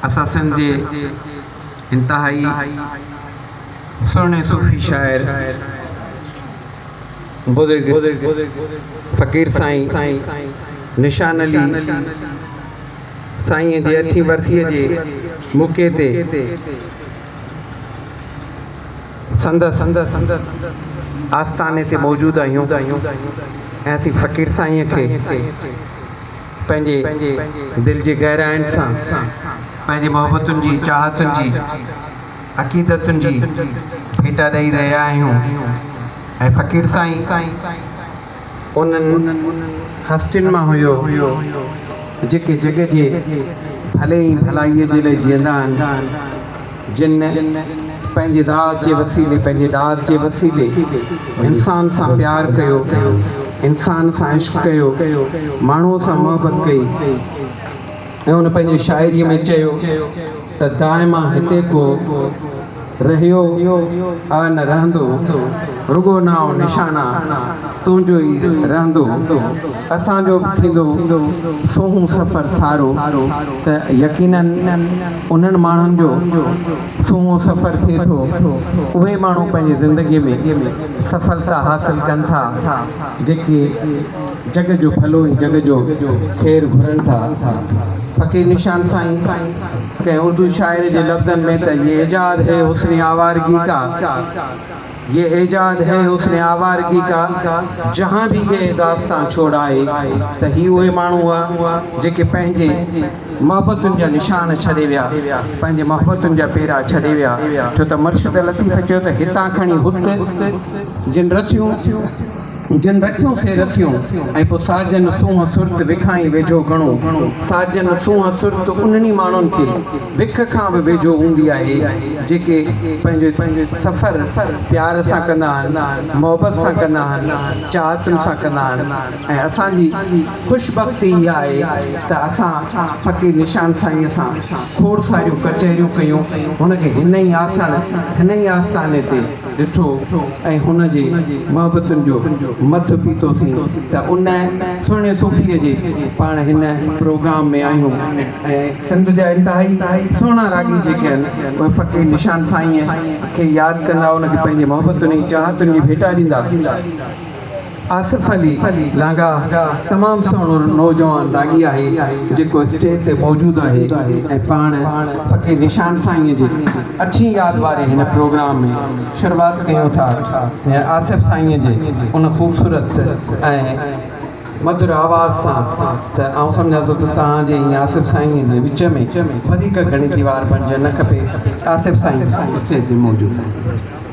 असां सिंध जे इंतहाई सुहिणे सूफ़ी शाइर बुज़ुर्ग फ़क़ीर साईं निशान अली साईं जी 8वीं बरसीअ जे मौक़े ते संदसि आस्थाने ते मौजूदु आहियूं ऐं असीं फ़क़ीर साईं खे पंहिंजे दिलि जी गहराइनि सां पंहिंजी मोहबतुनि जी चाहतुनि जी अक़ीदतुनि जी भेटा ॾेई रहिया आहियूं ऐं फ़क़ीर साईं उन्हनि हस्तियुनि मां हुयो जेके जग जे भले ई भलाईअ जे लाइ जीअंदा आहिनि जिन पंहिंजे दात जे वसीले पंहिंजे ॾात जे वसीले इंसान सां प्यारु कयो इंसान सां इश्क़ कयो माण्हूअ सां मोहबत कई ऐं उन पंहिंजी शाइरीअ में चयो त दाइमा हिते को रहियो आ न रहंदो रुगो नाओ निशाना तुंहिंजो ई रहंदो असांजो बि थींदो सोहूं सफ़र सारो त यकीनन उन्हनि माण्हुनि जो सोहूं सफ़र थिए थो उहे माण्हू पंहिंजी ज़िंदगीअ में सफलता हासिल कनि था जेके जग जो भलो ऐं जग जो ख़ैरु घुरनि था फ़क़ीर निशान साईं कंहिं उर्दू शाइर जे लफ़्ज़नि में त ये एजाद है हुस्न आवारगी का ये एजाद है हुस्न आवारगी का जहाँ भी ये दास्तान छोड़ाए त ही उहे माण्हू हुआ जेके पंहिंजे मोहबतुनि जा निशान छॾे विया पंहिंजे मोहबतुनि जा पेरा छॾे विया छो त मुर्शिद लतीफ़ चयो त हितां खणी हुत जिन रखियूं से रसियूं ऐं पोइ साजन सूंहं सुर्त विखाई वेझो घणो साजन सूंहं सुर्त उन्हनि माण्हुनि खे विख खां बि वेझो हूंदी आहे जेके पंहिंजो सफ़र प्यार सां कंदा आहिनि मोहबत सां कंदा आहिनि चाहतुनि सां कंदा आहिनि ऐं असांजी ख़ुशबख़्ती इहा आहे त असां फ़क़ीर निशान साईंअ सां खोड़ सारियूं कचहरियूं कयूं हुनखे हिन ई आस्थाने ते ॾिठो ऐं हुनजे मोहबतुनि जो मधु पीतोसीं त उन सुहिणे सूफ़ीअ जे पाण हिन प्रोग्राम में आहियूं ऐं सिंध जा इंतहाई सुहिणा रागी जेके आहिनि उहे फ़क़ीर निशान साईं खे यादि कंदा उनखे पंहिंजे मोहबतुनि चाहतुनि जी भेटा ॾींदा आसिफ़ अली लांगा तमामु सुहिणो नौजवान रागी आहे जेको स्टेज ते मौजूदु आहे ऐं पाण फ़क़ीर निशान साईं जे 8वीं यादि वारे हिन प्रोग्राम में शुरूआति कयूं था आसिफ़ साईं जे उन ख़ूबसूरत ऐं मधुर आवाज़ सां त आउं सम्झां थो त तव्हांजे आसिफ़ साईं जे विच में वधीक घणी दीवार बणिजे न खपे आसिफ़ साईं स्टेज ते मौजूदु आहे